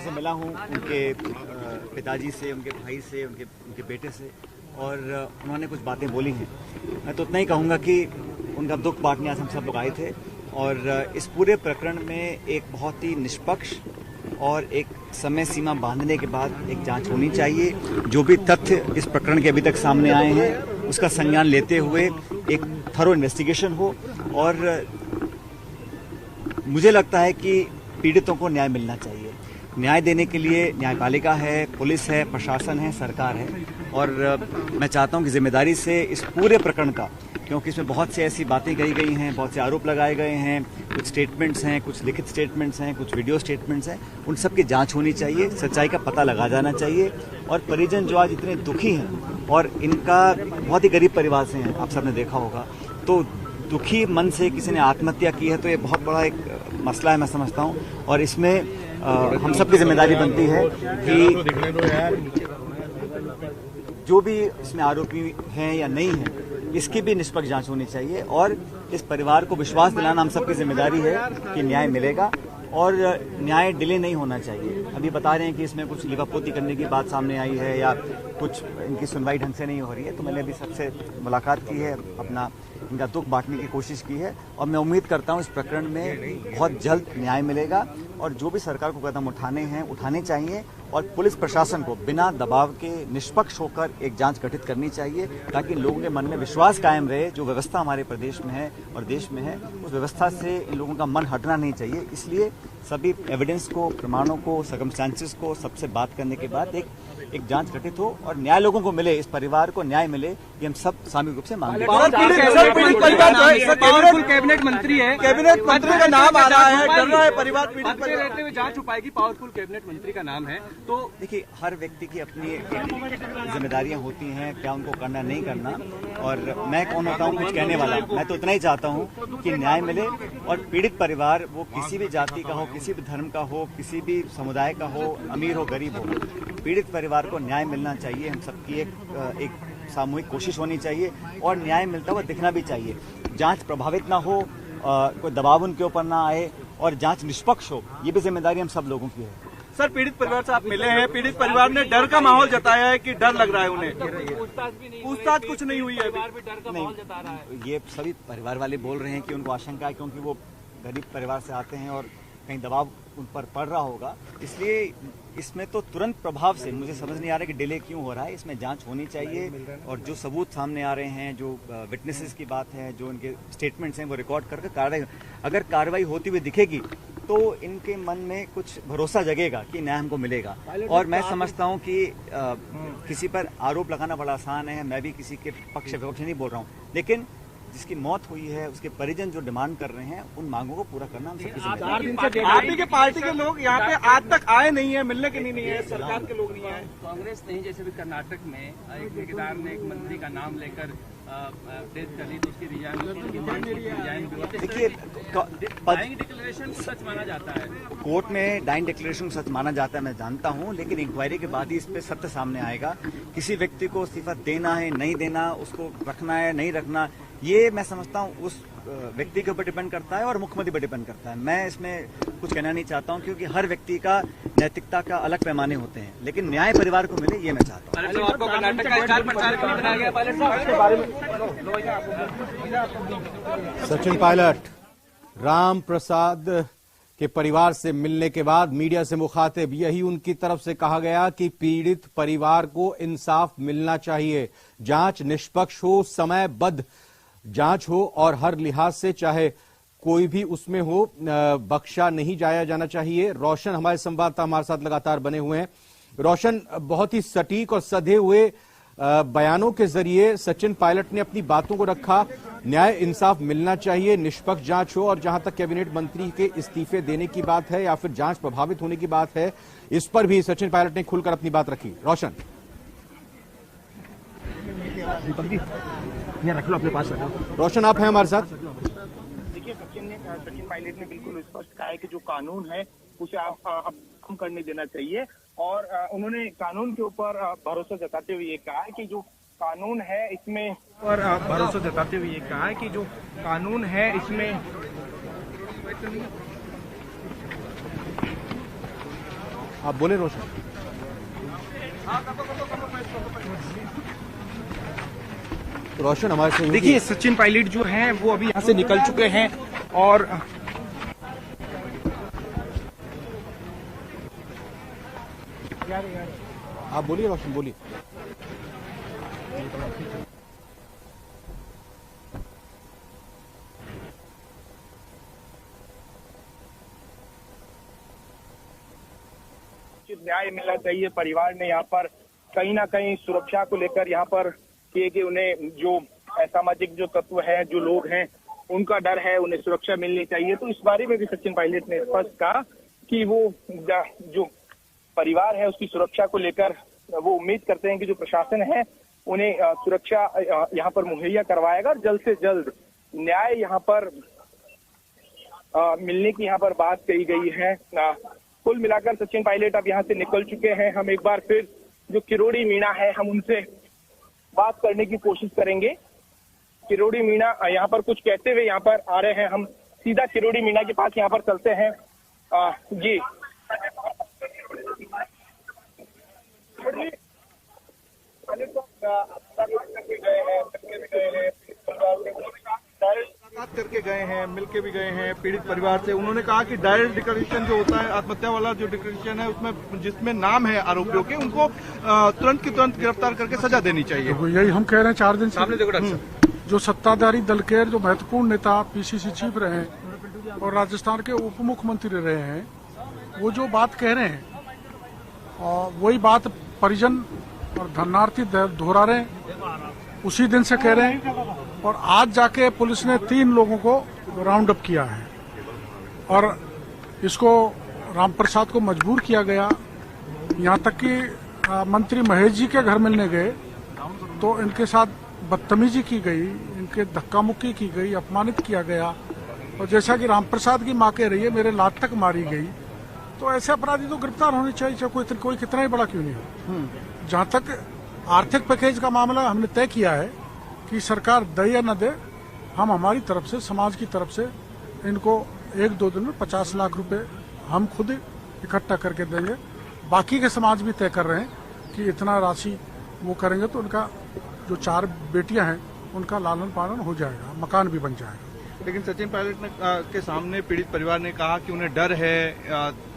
से मिला हूँ, उनके पिताजी से, उनके भाई से, उनके बेटे से, और उन्होंने कुछ बातें बोली हैं। मैं तो उतना ही कहूँगा कि उनका दुख बांटने आज हम सब लोग आए थे, और इस पूरे प्रकरण में एक बहुत ही निष्पक्ष और एक समय सीमा बांधने के बाद एक जांच होनी चाहिए। जो भी तथ्य इस प्रकरण के अभी तक सामने आए हैं उसका संज्ञान लेते हुए एक थरो इन्वेस्टिगेशन हो, और मुझे लगता है कि पीड़ितों को न्याय मिलना चाहिए। न्याय देने के लिए न्यायपालिका है, पुलिस है, प्रशासन है, सरकार है, और मैं चाहता हूं कि जिम्मेदारी से इस पूरे प्रकरण का, क्योंकि इसमें बहुत सी ऐसी बातें कही गई हैं, बहुत से आरोप लगाए गए हैं, कुछ स्टेटमेंट्स हैं, कुछ लिखित स्टेटमेंट्स हैं, कुछ वीडियो स्टेटमेंट्स हैं, उन सब की जांच होनी चाहिए, सच्चाई का पता लगा जाना चाहिए। और परिजन जो आज इतने दुखी हैं, और इनका बहुत ही गरीब परिवार से हैं, आप सबने देखा होगा, तो दुखी मन से किसी ने आत्महत्या की है तो ये बहुत बड़ा एक मसला है, मैं समझता हूँ। और इसमें हम सबकी जिम्मेदारी बनती है कि जो भी इसमें आरोपी हैं या नहीं हैं, इसकी भी निष्पक्ष जांच होनी चाहिए, और इस परिवार को विश्वास दिलाना हम सबकी जिम्मेदारी है कि न्याय मिलेगा और न्याय डिले नहीं होना चाहिए। अभी बता रहे हैं कि इसमें कुछ लिपापोती करने की बात सामने आई है या कुछ इनकी सुनवाई ढंग से नहीं हो रही है, तो मैंने अभी सबसे मुलाकात की है, अपना इनका दुख बांटने की कोशिश की है, और मैं उम्मीद करता हूं इस प्रकरण में बहुत जल्द न्याय मिलेगा। और जो भी सरकार को कदम उठाने हैं उठाने चाहिए, और पुलिस प्रशासन को बिना दबाव के निष्पक्ष होकर एक जांच गठित करनी चाहिए, ताकि लोगों के मन में विश्वास कायम रहे। जो व्यवस्था हमारे प्रदेश में है और देश में है, उस व्यवस्था से इन लोगों का मन हटना नहीं चाहिए। इसलिए सभी एविडेंस को, प्रमाणों को, सर्कमस्टेंसेस को सबसे बात करने के बाद एक जांच गठित हो और न्याय लोगों को मिले, इस परिवार को न्याय मिले, ये हम सब सामूहिक रूप से मांगते हैं। कैबिनेट मंत्री है, कैबिनेट मंत्री का नाम आ रहा है, डर रहा है परिवार, पीड़ित परिवार रहते हुए जांच हो पाएगी। पावरफुल कैबिनेट मंत्री का नाम है, तो देखिए, हर व्यक्ति की अपनी जिम्मेदारियां होती हैं, क्या उनको करना नहीं करना, और मैं कौन होता हूं कुछ कहने वाला। मैं तो इतना ही चाहता हूं कि न्याय मिले, और पीड़ित परिवार वो किसी भी जाति का हो, किसी भी धर्म का हो, किसी भी समुदाय का हो, अमीर हो, गरीब हो, पीड़ित परिवार को न्याय मिलना चाहिए। हम सबकी एक सामूहिक कोशिश होनी चाहिए, और न्याय मिलता हुआ दिखना भी चाहिए। जांच प्रभावित ना हो, कोई दबाव उनके ऊपर ना आए, और जांच निष्पक्ष हो, ये भी जिम्मेदारी हम सब लोगों की है। सर, पीड़ित परिवार से आप मिले हैं, पीड़ित परिवार ने डर का माहौल जताया है कि डर लग रहा है उन्हें। पूछताछ कुछ नहीं हुई है, डर का माहौल जता रहा है। ये सभी परिवार वाले बोल रहे हैं कि उनको आशंका है, क्योंकि वो गरीब परिवार से आते हैं और कहीं दबाव उन पर पड़ रहा होगा, इसलिए इसमें तो तुरंत प्रभाव से मुझे समझ नहीं आ रहा कि डिले क्यों हो रहा है। इसमें जांच होनी चाहिए, और जो सबूत सामने आ रहे हैं, जो विटनेसेस की बात है, जो इनके स्टेटमेंट्स हैं, वो रिकॉर्ड करके कार्रवाई, अगर कार्रवाई होती हुई दिखेगी तो इनके मन में कुछ भरोसा जगेगा कि न्याय हमको मिलेगा। और मैं समझता हूं कि किसी पर आरोप लगाना बड़ा आसान है, मैं भी किसी के पक्ष विपक्ष नहीं बोल रहा हूं, लेकिन जिसकी मौत हुई है उसके परिजन जो डिमांड कर रहे हैं, उन मांगों को पूरा करना हम सबकी जिम्मेदारी है। आपकी पार्टी के लोग यहाँ पे आज तक आए नहीं है, मिलने के लिए नहीं है, सरकार के लोग नहीं आए। कांग्रेस नहीं, जैसे भी कर्नाटक में एक ठेकेदार ने एक मंत्री का नाम लेकर डेथ कर ली, तो उसकी रिजाइन। देखिए, डाइंग डिक्लेरेशन सच माना जाता है, कोर्ट में डाइंग डिक्लेरेशन सच माना जाता है, मैं जानता हूं, लेकिन इंक्वायरी के बाद ही इस पे सत्य सामने आएगा। किसी व्यक्ति को इस्तीफा देना है, नहीं देना, उसको रखना है, नहीं रखना, ये मैं समझता हूं उस व्यक्ति के ऊपर डिपेंड करता है और मुख्यमंत्री पर डिपेंड करता है। मैं इसमें कुछ कहना नहीं चाहता हूं, क्योंकि हर व्यक्ति का नैतिकता का अलग पैमाने होते हैं, लेकिन न्याय परिवार को मिले, ये मैं चाहता हूं। आपको कर्नाटक का स्टार प्रचारक भी बनाया गया पायलट साहब। सचिन पायलट राम प्रसाद के परिवार से मिलने के बाद मीडिया से मुखातिब, यही उनकी तरफ से कहा गया कि पीड़ित परिवार को इंसाफ मिलना चाहिए, जांच निष्पक्ष हो, समयबद्ध जांच हो, और हर लिहाज से चाहे कोई भी उसमें हो बख्शा नहीं जाना चाहिए। रोशन हमारे संवाददाता हमारे साथ लगातार बने हुए हैं। रोशन, बहुत ही सटीक और सधे हुए बयानों के जरिए सचिन पायलट ने अपनी बातों को रखा। न्याय इंसाफ मिलना चाहिए, निष्पक्ष जांच हो, और जहां तक कैबिनेट मंत्री के इस्तीफे देने की बात है या फिर जांच प्रभावित होने की बात है, इस पर भी सचिन पायलट ने खुलकर अपनी बात रखी। रोशन, रख लो अपने पास, रखो। रोशन आप हैं हमारे साथ। देखिए, सचिन पायलट ने बिल्कुल स्पष्ट कहा है कि जो कानून है उसे आप कम करने देना चाहिए, और उन्होंने कानून के ऊपर भरोसा जताते हुए ये कहा है कि जो कानून है इसमें आप बोले रोशन। रोशन हमारे से देखिए, सचिन पायलट जो हैं वो अभी यहाँ से निकल चुके हैं और आप बोलिए रोशन, बोलिए। न्याय मिलना चाहिए। परिवार ने यहाँ पर कहीं ना कहीं सुरक्षा को लेकर यहाँ पर किए कि उन्हें जो असामाजिक जो तत्व है, जो लोग हैं, उनका डर है, उन्हें सुरक्षा मिलनी चाहिए। तो इस बारे में भी सचिन पायलट ने स्पष्ट कहा कि वो जो परिवार है उसकी सुरक्षा को लेकर वो उम्मीद करते हैं कि जो प्रशासन है उन्हें सुरक्षा यहाँ पर मुहैया करवाएगा और जल्द से जल्द न्याय यहाँ पर मिलने की यहाँ पर बात कही गई है। कुल मिलाकर सचिन पायलट अब यहाँ से निकल चुके हैं। हम एक बार फिर जो किरोड़ी मीणा है हम उनसे बात करने की कोशिश करेंगे। किरोड़ी मीणा यहाँ पर कुछ कहते हुए यहाँ पर आ रहे हैं। हम सीधा किरोड़ी मीणा के पास यहाँ पर चलते हैं। जी करके गए हैं, मिलके भी गए हैं पीड़ित परिवार से। उन्होंने कहा कि डायरेक्ट डिक्लेरेशन जो होता है, आत्महत्या वाला जो डिक्लेरेशन है, उसमें जिसमें नाम है आरोपियों के, उनको तुरंत की तुरंत गिरफ्तार करके सजा देनी चाहिए। तो यही हम कह रहे हैं 4 दिन से। जो सत्ताधारी दल के जो महत्वपूर्ण नेता पीसीसी चीफ रहे हैं और राजस्थान के उप मुख्यमंत्री रहे हैं, वो जो बात कह रहे हैं और वही बात परिजन और धरनार्थी दोहरा रहे हैं, उसी दिन से कह रहे हैं। और आज जाके पुलिस ने 3 लोगों को राउंड अप किया है और इसको रामप्रसाद को मजबूर किया गया। यहाँ तक कि मंत्री महेश जी के घर मिलने गए तो इनके साथ बदतमीजी की गई, इनके धक्का मुक्की की गई, अपमानित किया गया। और जैसा कि रामप्रसाद की मां कह रही है, मेरे लात तक मारी गई। तो ऐसे अपराधी तो गिरफ्तार होने चाहिए, चाहे कोई कितना ही बड़ा क्यों नहीं हो। जहां तक आर्थिक पैकेज का मामला, हमने तय किया है कि सरकार दे या न दे, हम हमारी तरफ से, समाज की तरफ से इनको 1-2 दिन में 50 लाख रुपए हम खुद इकट्ठा करके देंगे। बाकी के समाज भी तय कर रहे हैं कि इतना राशि वो करेंगे तो उनका जो 4 बेटियां हैं उनका लालन पालन हो जाएगा, मकान भी बन जाएगा। लेकिन सचिन पायलट ने के सामने पीड़ित परिवार ने कहा कि उन्हें डर है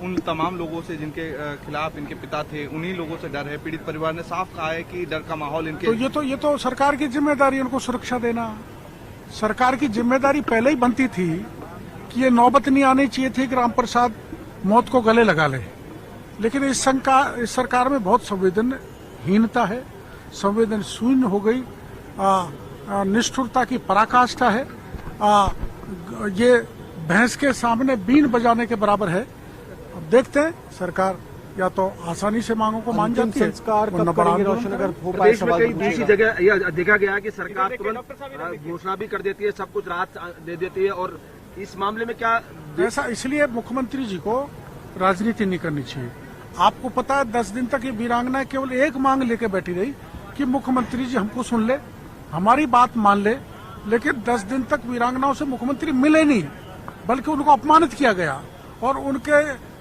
उन तमाम लोगों से जिनके खिलाफ इनके पिता थे, उन्हीं लोगों से डर है। पीड़ित परिवार ने साफ कहा है कि डर का माहौल इनके तो ये तो सरकार की जिम्मेदारी, उनको सुरक्षा देना। सरकार की जिम्मेदारी पहले ही बनती थी कि ये नौबत नहीं आनी चाहिए थी कि रामप्रसाद मौत को गले लगा ले। लेकिन इस सरकार में बहुत संवेदनहीनता है, संवेदन शून्य हो गई, निष्ठुरता की पराकाष्ठा है। ये भैंस के सामने बीन बजाने के बराबर है। अब देखते हैं, सरकार या तो आसानी से मांगों को मान जाती है। संस्कार कब करेंगे रोशन, अगर हो पाए प्रदेश में सवाल कई दूसरी जगह यह देखा गया कि सरकार तुरंत घोषणा भी कर देती है, सब कुछ राहत दे देती है। और इस मामले में क्या ऐसा, इसलिए मुख्यमंत्री जी को राजनीति नहीं करनी चाहिए। आपको पता है 10 दिन तक ये वीरांगना केवल एक मांग लेके बैठी रही कि मुख्यमंत्री जी हमको सुन ले, हमारी बात मान ले। लेकिन 10 दिन तक वीरांगनाओं से मुख्यमंत्री मिले नहीं, बल्कि उनको अपमानित किया गया। और उनके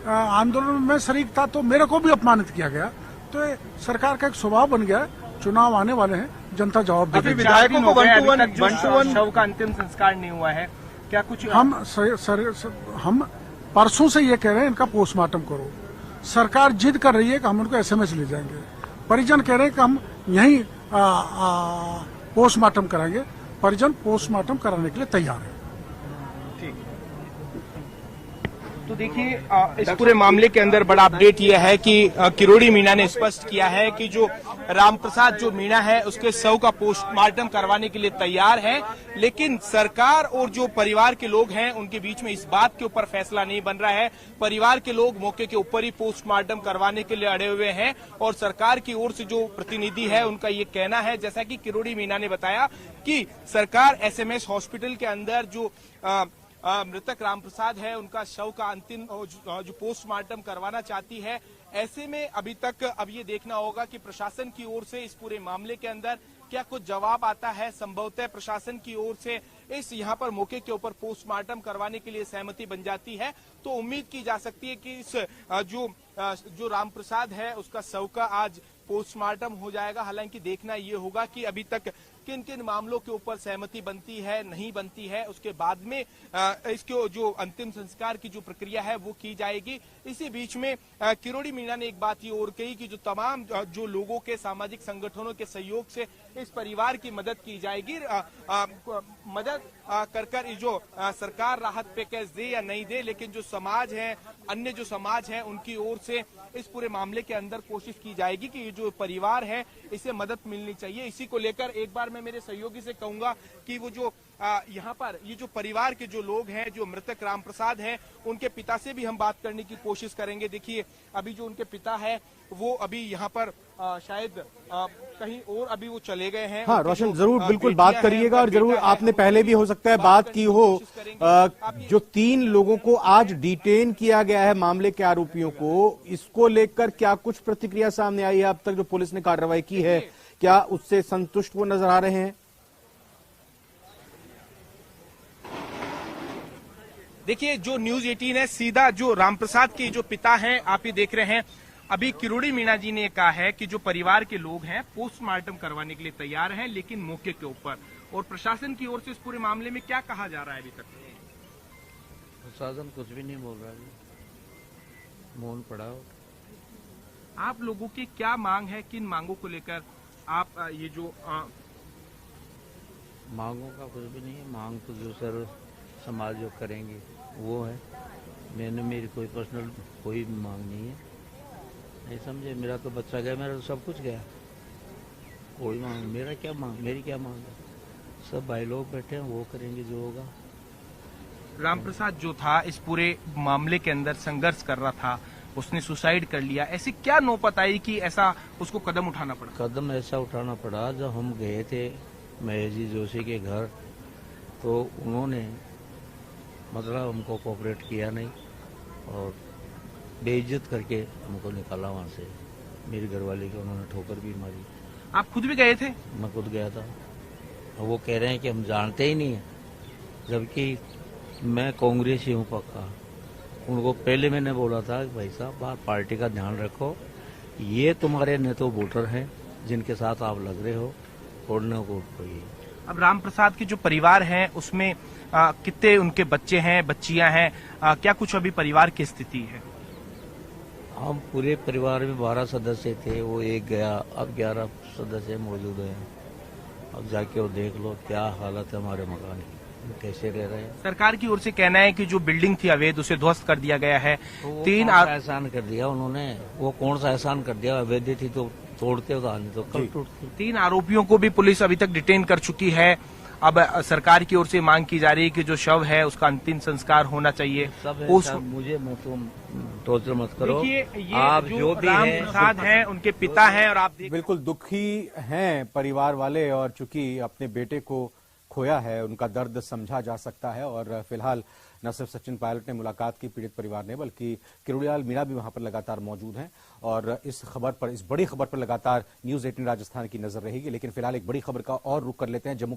आंदोलन में शरीक था तो मेरे को भी अपमानित किया गया। तो ये सरकार का एक स्वभाव बन गया। चुनाव आने वाले हैं, जनता जवाब देगी। विधायकों को 1-to-1 शव का अंतिम संस्कार नहीं हुआ है, क्या कुछ हम परसों से ये कह रहे हैं इनका पोस्टमार्टम करो। सरकार जिद कर रही है कि हम उनको SMS ले जाएंगे। परिजन कह रहे हैं कि हम यहीं पोस्टमार्टम कराएंगे। परिजन पोस्टमार्टम कराने के लिए तैयार है। तो देखिए, इस पूरे मामले के अंदर बड़ा अपडेट यह है कि किरोड़ी मीणा ने स्पष्ट किया है कि जो रामप्रसाद जो मीणा है उसके शव का पोस्टमार्टम करवाने के लिए तैयार है। लेकिन सरकार और जो परिवार के लोग हैं उनके बीच में इस बात के ऊपर फैसला नहीं बन रहा है। परिवार के लोग मौके के ऊपर ही पोस्टमार्टम करवाने के लिए अड़े हुए हैं और सरकार की ओर से जो प्रतिनिधि है उनका ये कहना है, जैसा कि किरोड़ी मीणा ने बताया, कि सरकार SMS हॉस्पिटल के अंदर जो मृतक रामप्रसाद है उनका शव का अंतिम जो पोस्टमार्टम करवाना चाहती है। ऐसे में अभी तक अब ये देखना होगा कि प्रशासन की ओर से इस पूरे मामले के अंदर क्या कुछ जवाब आता है। संभवतः प्रशासन की ओर से इस यहाँ पर मौके के ऊपर पोस्टमार्टम करवाने के लिए सहमति बन जाती है तो उम्मीद की जा सकती है कि इस जो जो राम प्रसाद है उसका शव का आज पोस्टमार्टम हो जाएगा। हालांकि देखना ये होगा कि अभी तक किन किन मामलों के ऊपर सहमति बनती है, नहीं बनती है, उसके बाद में इसके जो अंतिम संस्कार की जो प्रक्रिया है वो की जाएगी। इसी बीच में किरोड़ी मीणा ने एक बात ये और कही कि जो तमाम जो लोगों के सामाजिक संगठनों के सहयोग से इस परिवार की मदद की जाएगी। मदद कर जो सरकार राहत पैकेज दे या नहीं दे, लेकिन जो समाज है, अन्य जो समाज है, उनकी ओर से इस पूरे मामले के अंदर कोशिश की जाएगी कि ये जो परिवार है इसे मदद मिलनी चाहिए। इसी को लेकर एक बार मैं मेरे सहयोगी से कहूंगा कि वो जो यहाँ पर ये जो परिवार के जो लोग हैं, जो मृतक राम प्रसाद हैं, उनके पिता से भी हम बात करने की कोशिश करेंगे। देखिए अभी जो उनके पिता है वो अभी यहाँ पर शायद कहीं और अभी वो चले गए हैं। हाँ रोशन, जरूर बिल्कुल बात करिएगा और जरूर आपने पहले भी हो सकता है बात की हो। जो 3 लोगों को आज डिटेन किया गया है मामले के आरोपियों को, इसको लेकर क्या कुछ प्रतिक्रिया सामने आई है? अब तक जो पुलिस ने कार्रवाई की है, क्या उससे संतुष्ट वो नजर आ रहे हैं? देखिए जो न्यूज 18 है, सीधा जो रामप्रसाद के जो पिता हैं, आप ये देख रहे हैं, अभी किरोड़ी मीणा जी ने कहा है कि जो परिवार के लोग हैं पोस्टमार्टम करवाने के लिए तैयार हैं, लेकिन मौके के ऊपर। और प्रशासन की ओर से इस पूरे मामले में क्या कहा जा रहा है अभी तक? प्रशासन कुछ भी नहीं बोल रहा है, मौन पड़ा हो। आप लोगों की क्या मांग है, किन मांगों को लेकर आप ये जो मांगों का कुछ भी नहीं है, मांग तो जो सर समाज जो करेंगे वो है। मेरी कोई पर्सनल कोई मांग नहीं है, नहीं समझे। मेरा तो बच्चा गया, मेरा तो सब कुछ गया, कोई मांग मेरी क्या मांग है? सब भाई लोग बैठे हैं, वो करेंगे जो होगा। रामप्रसाद जो था इस पूरे मामले के अंदर संघर्ष कर रहा था, उसने सुसाइड कर लिया। ऐसी क्या नौबत आई कि ऐसा उसको कदम उठाना पड़ा? कदम ऐसा उठाना पड़ा, जब हम गए थे महेश जी जोशी के घर तो उन्होंने मतलब हमको कोऑपरेट किया नहीं और बेइज्जत करके हमको निकाला वहाँ से। मेरी घरवाली को उन्होंने ठोकर भी मारी। आप खुद भी गए थे? मैं खुद गया था। और वो कह रहे हैं कि हम जानते ही नहीं है, जबकि मैं कांग्रेसी हूँ पक्का। उनको पहले मैंने बोला था कि भाई साहब बाहर पार्टी का ध्यान रखो, ये तुम्हारे नेता वोटर हैं जिनके साथ आप लग रहे हो, छोड़ने को कोई। अब रामप्रसाद के जो परिवार है उसमें कितने उनके बच्चे हैं, बच्चियां हैं, क्या कुछ अभी परिवार की स्थिति है? हम पूरे परिवार में 12 सदस्य थे, वो एक गया, अब 11 सदस्य मौजूद हैं। अब जाके वो देख लो क्या हालत है हमारे मकान की, कैसे रह रहे हैं। सरकार की ओर से कहना है कि जो बिल्डिंग थी अवैध उसे ध्वस्त कर दिया गया है। तो 3 एहसान कर दिया उन्होंने, वो कौन सा एहसान कर दिया? अवैध थी तो तोड़ते हो, तो कल टूटती। 3 आरोपियों को भी पुलिस अभी तक डिटेन कर चुकी है। अब सरकार की ओर से मांग की जा रही है कि जो शव है उसका अंतिम संस्कार होना चाहिए। मुझे तुम टॉर्चर मत करो। देखिए आप जो भी रामप्रसाद हैं उनके पिता हैं और आप बिल्कुल दुखी हैं परिवार वाले, और चूंकि अपने बेटे को खोया है उनका दर्द समझा जा सकता है। और फिलहाल न सिर्फ सचिन पायलट ने मुलाकात की पीड़ित परिवार ने, बल्कि किरोड़ीलाल मीणा भी वहां पर लगातार मौजूद हैं और इस बड़ी खबर पर लगातार न्यूज 18 राजस्थान की नजर रहेगी। लेकिन फिलहाल एक बड़ी खबर का और रुख कर लेते हैं। जम्मू